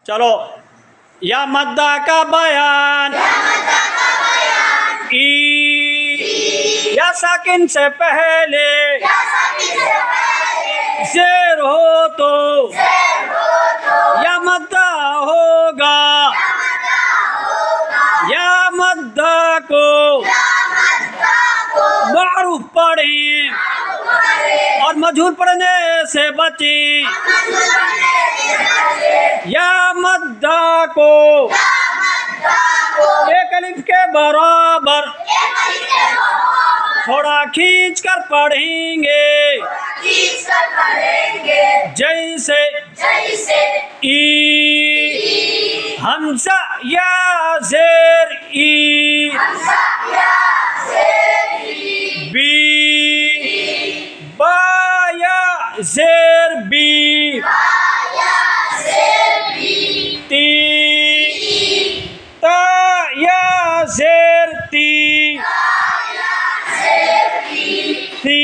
चलो, या मद्दा का बयान ई, या साकिन से पहले शेर हो तो या मद्दा होगा, या मद्दा को मारूफ पढ़ें और मजहूर पढ़ने से बचें। या मद्दा को एक अलिफ के बराबर थोड़ा खींच कर पढ़ेंगे, जैसे ई, हमजा या जेर ई, बी, बा या जेर बी, ती, ता या जेर ती, थी,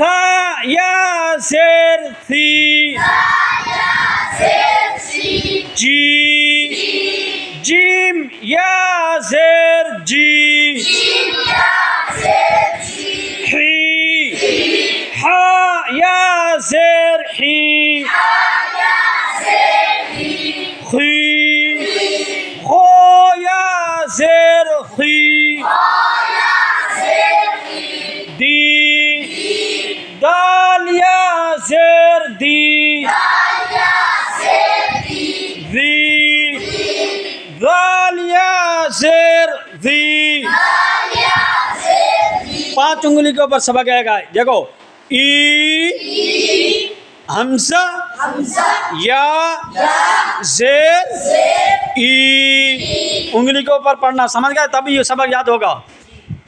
था या जेर थी, जी, जीम या जेर जी, ही, हा या जेर ही, खी, खो या जेर खी, दी, दाल या जेर दी, दी, दाल या जेर दी। 5 उंगली के ऊपर सबक आएगा। देखो, ई, हमजा या जेर ई, उंगली के ऊपर पढ़ना। समझ गए? तभी ये सबक याद होगा।